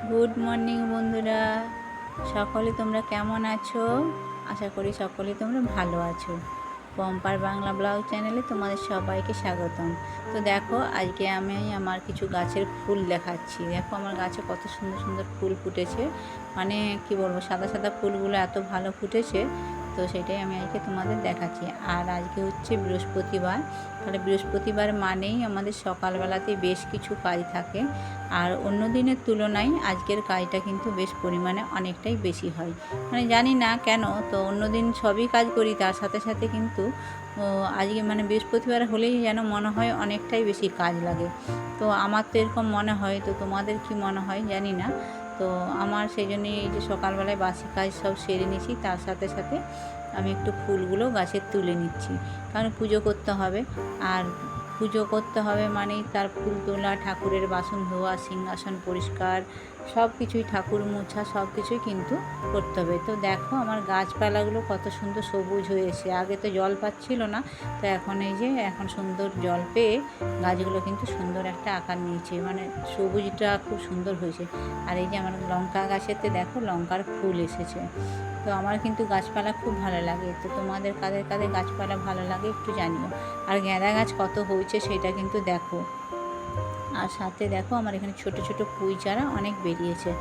Good morning বন্ধুরা, সকলে তোমরা কেমন আছো? আশা করি সকলে তোমরা ভালো আছো। পম্পার বাংলা ব্লগ চ্যানেলে তোমাদের সবাইকে স্বাগতম। তো দেখো, আজকে আমি আমার কিছু গাছের ফুল দেখাচ্ছি। দেখো আমার গাছে কত সুন্দর সুন্দর ফুল ফুটেছে, মানে কি বলবো, সাদা সাদা ফুলগুলো এত ভালো ফুটেছে। তো সেটাই আমি আজকে তোমাদের দেখাচ্ছি। আর আজকে হচ্ছে বৃহস্পতিবার, তাহলে বৃহস্পতিবার মানেই আমাদের সকালবেলাতে বেশ কিছু কাজ থাকে। আর অন্য দিনের তুলনায় আজকের কাজটা কিন্তু বেশ পরিমাণে অনেকটাই বেশি হয়, মানে জানি না কেন। তো অন্য দিন সবই কাজ করি, তার সাথে সাথে কিন্তু আজকে মানে বৃহস্পতিবার হলেই যেন মনে হয় অনেকটাই বেশি কাজ লাগে। তো আমার তো এরকম মনে হয়, তো তোমাদের কি মনে হয় জানি না। তো আমার সেই জন্যই এই যে সকালবেলায় বাসি কাজ সব সেরে নিয়েছি, তার সাথে সাথে আমি একটু ফুলগুলো গাছের তুলে নিচ্ছি, কারণ পুজো করতে হবে। আর পুজো করতে হবে মানেই তার ফুল তোলা, ঠাকুরের বাসন ধোয়া, সিংহাসন পরিষ্কার, সব কিছুই, ঠাকুর মোছা, সব কিছুই কিন্তু করতে হবে। তো দেখো আমার গাছপালাগুলো কত সুন্দর সবুজ হয়েছে। আগে তো জল পাচ্ছিল না, তো এখন এই যে এখন সুন্দর জল পেয়ে গাছগুলো কিন্তু সুন্দর একটা আকার নিয়েছে, মানে সবুজটা খুব সুন্দর হয়েছে। আর এই যে আমার লঙ্কা গাছেতে দেখো লঙ্কার ফুল এসেছে। তো আমার কিন্তু গাছপালা খুব ভালো লাগে। তো তোমাদের কাদের কাদের গাছপালা ভালো লাগে একটু জানিও। আর গাঁদা গাছ কত হয়েছে সেটা কিন্তু দেখো। আর সাথে দেখো আমার এখানে ছোট ছোট পুঁই চারা অনেক বেরিয়েছে।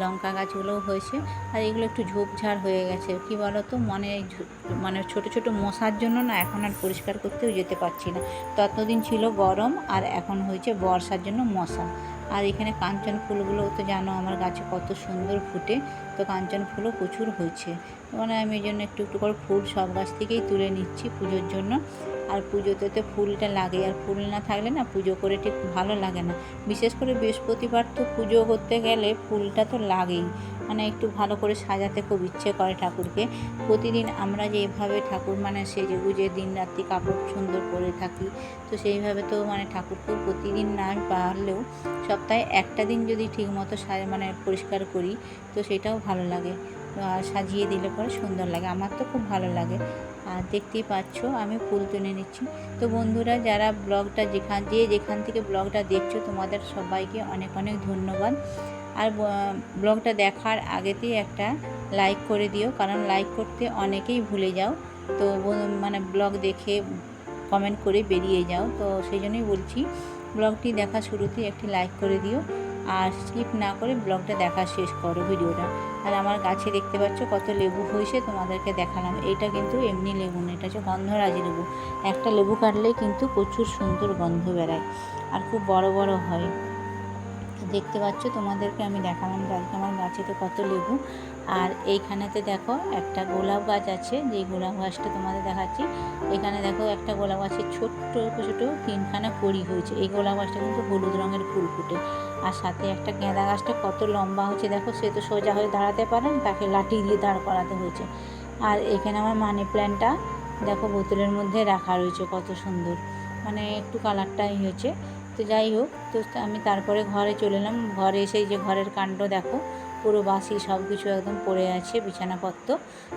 লঙ্কা গাছগুলোও হয়েছে। আর এগুলো একটু ঝোপঝাড় হয়ে গেছে, কি বলো তো, মানে ছোট ছোট মশার জন্য না এখন আর পরিষ্কার করতেও যেতে পারছি না। ততদিন ছিল গরম, আর এখন হয়েছে বর্ষার জন্য মশা। আর এখানে কাঞ্চন ফুলগুলো তো জানো আমার গাছে কত সুন্দর ফুটে। তো কাঞ্চন ফুলও প্রচুর হয়েছে, মানে আমি এই জন্য একটু একটু করে ফুল সব গাছ থেকেই তুলে নিচ্ছি পুজোর জন্য। আর পুজোতে তো ফুলটা লাগে, আর ফুল না থাকলে না পুজো করে ঠিক ভালো লাগে না। বিশেষ করে বৃহস্পতিবার তো পুজো করতে গেলে ফুলটা তো লাগেই, মানে একটু ভালো করে সাজাতে খুব ইচ্ছে করে ঠাকুরকে। প্রতিদিন আমরা যেভাবে ঠাকুর মানে সেজে গুজে দিন রাত্রি কাপড় সুন্দর করে থাকি, তো সেইভাবে তো মানে ঠাকুরকেও প্রতিদিন না পারলেও সপ্তাহে একটা দিন যদি ঠিকমতো মানে পরিষ্কার করি, তো সেটাও ভালো লাগে। আর সাজিয়ে দিলে পরে সুন্দর লাগে, আমার তো খুব ভালো লাগে। আর দেখতেই পাচ্ছ আমি ফুল তুলে নিচ্ছি। তো বন্ধুরা, যারা ব্লগটা যেখান থেকে ব্লগটা দেখছো, তোমাদের সবাইকে অনেক অনেক ধন্যবাদ। আর ব্লগটা দেখার আগেতেই একটা লাইক করে দিও, কারণ লাইক করতে অনেকেই ভুলে যাও। তো মানে ব্লগ দেখে কমেন্ট করে বেরিয়ে যাও, তো সেই জন্যই বলছি ব্লগটি দেখা শুরুতেই একটি লাইক করে দিও। আর স্কিপ না করে ব্লগটা দেখা শেষ করো ভিডিওটা। আর আমার গাছে দেখতে পাচ্ছ কত লেবু হয়েছে, তোমাদেরকে দেখালাম। এটা কিন্তু এমনি লেবু না, এটা হচ্ছে গন্ধরাজ লেবু। একটা লেবু কাটলেই কিন্তু প্রচুর সুন্দর গন্ধ বেরায়, আর খুব বড় বড় হয়। দেখতে পাচ্ছ, তোমাদেরকে আমি দেখালাম যে আজকে আমার গাছেতে কত লেবু। আর এইখানেতে দেখো একটা গোলাপ গাছ আছে, যেই গোলাপ গাছটা তোমাদের দেখাচ্ছি। এখানে দেখো একটা গোলাপ গাছের ছোট্ট ছোটো তিনখানা কড়ি হয়েছে। এই গোলাপ গাছটা কিন্তু হলুদ রঙের ফুল ফুটে। আর সাথে একটা গাঁদা গাছটা কত লম্বা হচ্ছে দেখো, সে তো সোজা হয়ে দাঁড়াতে পারে না, তাকে লাঠি দিয়ে দাঁড় করাতে হয়েছে। আর এখানে আমার মানি প্ল্যান্টটা দেখো বোতলের মধ্যে রাখা রয়েছে, কত সুন্দর, মানে একটু কালারটাই হয়েছে। তো যাই হোক, তো আমি তারপরে ঘরে চলে এলাম। ঘরে এসে যে ঘরের কাণ্ড দেখো, পুরো বাসি সব কিছু একদম পড়ে আছে, বিছানাপত্র।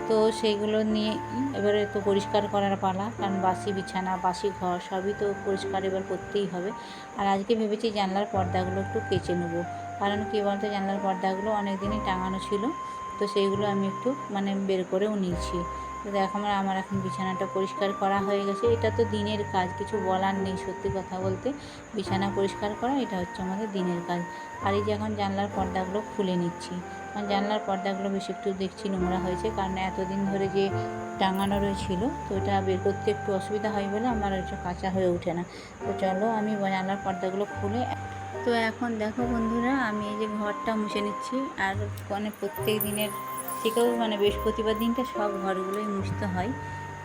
তো সেইগুলো নিয়ে এবারে তো পরিষ্কার করার পালা, কারণ বাসি বিছানা বাসি ঘর সবই তো পরিষ্কার এবার করতেই হবে। আর আজকে ভেবেছি জানলার পর্দাগুলো একটু কেচে নেবো, কারণ কী বলতো, জানলার পর্দাগুলো অনেক দিনই টাঙানো ছিল, তো সেইগুলো আমি একটু মানে বের করেও নিয়েছি। তো দেখো আমার এখন বিছানাটা পরিষ্কার করা হয়ে গেছে। এটা তো দিনের কাজ, কিছু বলার নেই, সত্যি কথা বলতে বিছানা পরিষ্কার করা এটা হচ্ছে আমাদের দিনের কাজ। আর এই যে এখন জানলার পর্দাগুলো খুলে নিচ্ছি, কারণ জানলার পর্দাগুলো বেশি একটু দেখছি নোংরা হয়েছে, কারণ এতদিন ধরে যে টাঙানো রয়েছিল, তো এটা বের করতে একটু অসুবিধা হয় বলে আমার ওইটা কাঁচা হয়ে ওঠে না। তো চলো আমি জানলার পর্দাগুলো খুলে। তো এখন দেখো বন্ধুরা, আমি এই যে ঘরটা মুছে নিচ্ছি। আর মানে প্রত্যেক দিনের থেকেও মানে বৃহস্পতিবার দিনটা সব ঘরগুলোই মুছতে হয়।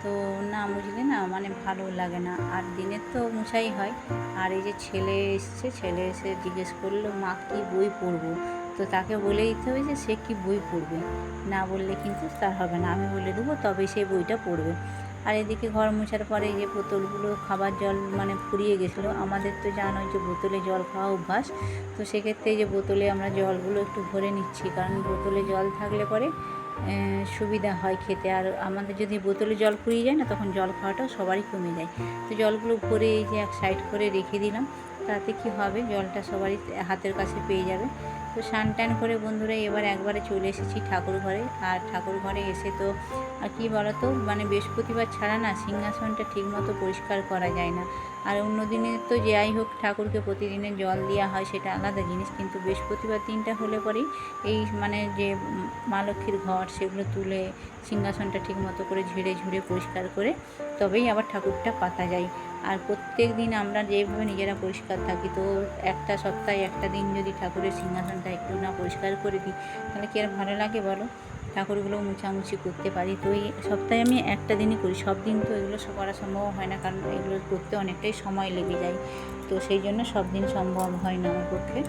তো না মুছলে না মানে ভালো লাগে না, আর দিনের তো মুছাই হয়। আর এই যে ছেলে এসছে, ছেলে এসে জিজ্ঞেস করলো মা কী বই পড়বো। তো তাকে বলে দিতে হবে যে সে কী বই পড়বে, না বললে কিন্তু তার হবে না, আমি বলে দেবো তবেই সেই বইটা পড়বে। আর এদিকে ঘর মোছার পরে এই যে বোতলগুলো খাবার জল মানে ফুরিয়ে গেছিলো, আমাদের তো জানো যে বোতলে জল খাওয়া অভ্যাস। তো সেক্ষেত্রে এই যে বোতলে আমরা জলগুলো একটু ভরে নিচ্ছি, কারণ বোতলে জল থাকলে পরে সুবিধা হয় খেতে। আর আমাদের যদি বোতলে জল ফুরিয়ে যায় না, তখন জল খাওয়াটাও সবারই কমে যায়। তো জলগুলো ভরে এই যে এক সাইড করে রেখে দিলাম। তাতে কি হবে, জলটা সবারই হাতের কাছে পেয়ে যাবে। তো স্নান টান করে বন্ধুরা এবার একবারে চলে এসেছি ঠাকুর ঘরে। আর ঠাকুর ঘরে এসে তো আর কী বলো তো, মানে বৃহস্পতিবার ছাড়া না সিংহাসনটা ঠিকমতো পরিষ্কার করা যায় না। আর অন্য দিনে তো যাই হোক ঠাকুরকে প্রতিদিনের জল দেওয়া হয়, সেটা আলাদা জিনিস, কিন্তু বৃহস্পতিবার দিনটা হলে পরেই এই মানে যে মা লক্ষ্মীর ঘর সেগুলো তুলে সিংহাসনটা ঠিকমতো করে ঝেড়ে ঝুড়ে পরিষ্কার করে তবেই আবার ঠাকুরটা পাতা যায়। আর প্রত্যেক দিন আমরা যেভাবে নিজেরা পরিষ্কার থাকি, তো একটা সপ্তাহে একটা দিন যদি ঠাকুরের সিংহাসনটা একটু না পরিষ্কার করে দিই তাহলে কি আর ভালো লাগে বলো? ঠাকুরগুলো মুছামুছি করতে পারি, তো এই সপ্তাহে আমি একটা দিনই করি, সব দিন তো এগুলো করা সম্ভব হয় না, কারণ এগুলো করতে অনেকটাই সময় লেগে যায়। তো সেই জন্য সব দিন সম্ভব হয় না আমার পক্ষে।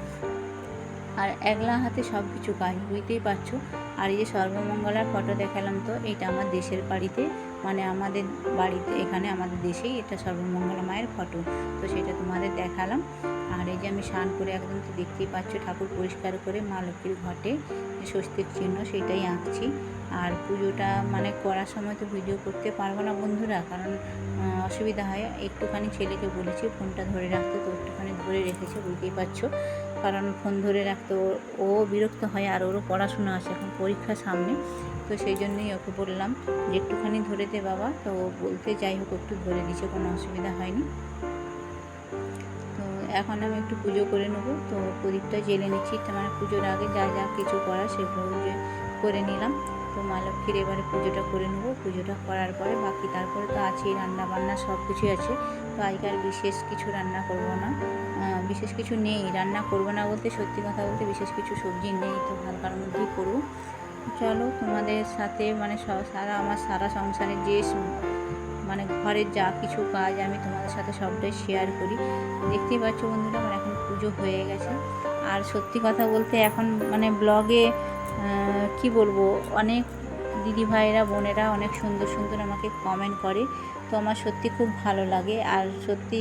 আর একলা হাতে সব কিছু কাজ, বুঝতেই পারছো। আর এই যে সর্বমঙ্গলার ফটো দেখালাম, তো এটা আমার দেশের বাড়িতে, মানে আমাদের বাড়িতে এখানে আমাদের দেশেই এটা সর্বমঙ্গলা মায়ের ফটো, তো সেটা তোমাদের দেখালাম। আর এই যে আমি স্নান করে একদম তো দেখতেই পাচ্ছ ঠাকুর পরিষ্কার করে মা লক্ষ্মীর ঘটে যে স্বস্তিক চিহ্ন সেটাই আঁকছি। আর পুজোটা মানে করার সময় তো ভিডিও করতে পারবো না বন্ধুরা, কারণ অসুবিধা হয়। একটুখানি ছেলেকে বলেছি ফোনটা ধরে রাখতে, তো একটুখানি ধরে রেখেছে, বুঝতেই পারছো, কারণ ফোন ধরে রাখতে ও বিরক্ত হয়। আর ওরও পড়াশোনা আছে, এখন পরীক্ষা সামনে, তো সেই জন্যই ওকে বললাম যে একটুখানি ধরে দে বাবা, তো বলতে যাই হোক একটু ধরে দিচ্ছে, কোনো অসুবিধা হয়নি। তো এখন আমি একটু পুজো করে নেবো, তো প্রদীপটা জেলে নিচ্ছি, মানে পুজোর আগে যা যা কিছু করা সেগুলো করে নিলাম। তো মা লক্ষ্মীর এবারে পুজোটা করে নেবো, পুজোটা করার পরে বাকি তারপরে তো আছেই রান্না বান্না সব কিছুই আছে। তো আজকাল বিশেষ কিছু রান্না করবো না, বিশেষ কিছু নেই, রান্না করবো না বলতে সত্যি কথা বলতে বিশেষ কিছু সবজি নেই, তো হালকার মধ্যেই করবো। চলো তোমাদের সাথে মানে আমার সারা সংসারের যে মানে ঘরের যা কিছু কাজ আমি তোমাদের সাথে সবটাই শেয়ার করি। দেখতেই পাচ্ছ বন্ধুরা আমার এখন পুজো হয়ে গেছে। আর সত্যি কথা বলতে এখন মানে ব্লগে কি বলবো, অনেক দিদি ভাইয়েরা বোনেরা অনেক সুন্দর সুন্দর আমাকে কমেন্ট করে, তো আমার সত্যি খুব ভালো লাগে। আর সত্যি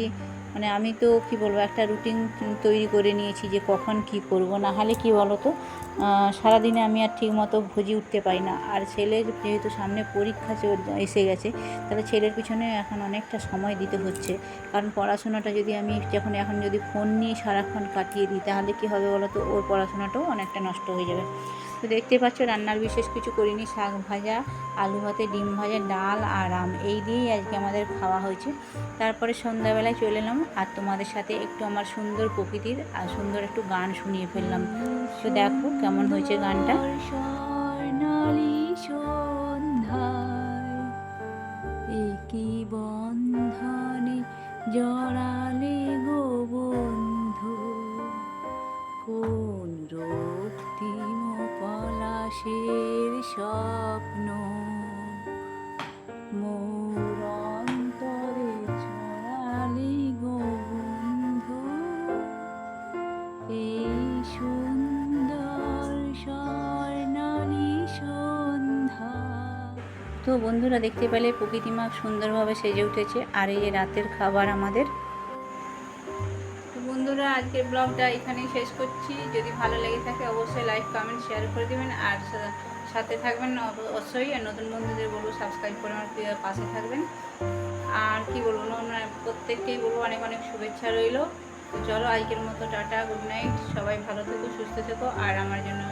মানে আমি তো কি বলবো, একটা রুটিন তৈরি করে নিয়েছি যে কখন কি করব, না হলে কি বলো তো সারাদিনে আমি আর ঠিক মতো ভুজি উঠতে পারি না। আর ছেলের যেহেতু সামনে পরীক্ষা এসে গেছে, তাহলে ছেলের পিছনে এখন অনেকটা সময় দিতে হচ্ছে, কারণ পড়াশোনাটা যদি আমি এখন যদি ফোন নিয়ে সারাক্ষণ কাটিয়ে দিই তাহলে কী হবে বলো তো, ওর পড়াশোনাটাও অনেকটা নষ্ট হয়ে যাবে। তো দেখতে পাচ্ছ রান্নার বিশেষ কিছু করিনি, শাক ভাজা, আলু ভাতে, ডিম ভাজা, ডাল আর আম, এই দিয়েই আজকে আমাদের খাওয়া হয়েছে। তারপরে সন্ধ্যাবেলায় চলে এলাম আর তোমাদের সাথে একটু আমার সুন্দর প্রকৃতির আর সুন্দর একটু গান শুনিয়ে ফেললাম। তো দেখো কেমন হয়েছে গানটা। স্বর্ণালী সন্ধ্যায় একই বন্ধনে জড়ালে গো বন্ধু, কোন রক্তিম পলাশের স্বপ্ন মোর অন্তরে ছড়ালি গো বন্ধু, এই সুন্দর স্বর্ণালী সন্ধ্যা। তো বন্ধুরা দেখতে পেলে প্রকৃতি মা সুন্দরভাবে সেজে উঠেছে। আর এই যে রাতের খাবার আমাদের। তো বন্ধুরা আজকের ব্লগটা এখানেই শেষ করছি, যদি ভালো লেগে থাকে অবশ্যই লাইক কমেন্ট শেয়ার করে দেবেন, আর সাথে থাকবেন অবশ্যই। আর নতুন বন্ধুদের বলবো সাবস্ক্রাইব করে আমার পাশে থাকবেন। আর কি বলবো, প্রত্যেককেই বলবো অনেক অনেক শুভেচ্ছা রইল। তো চলো আজকের মতো টাটা, গুড নাইট, সবাই ভালো থেকো, সুস্থ থেকো, আর আমার জন্য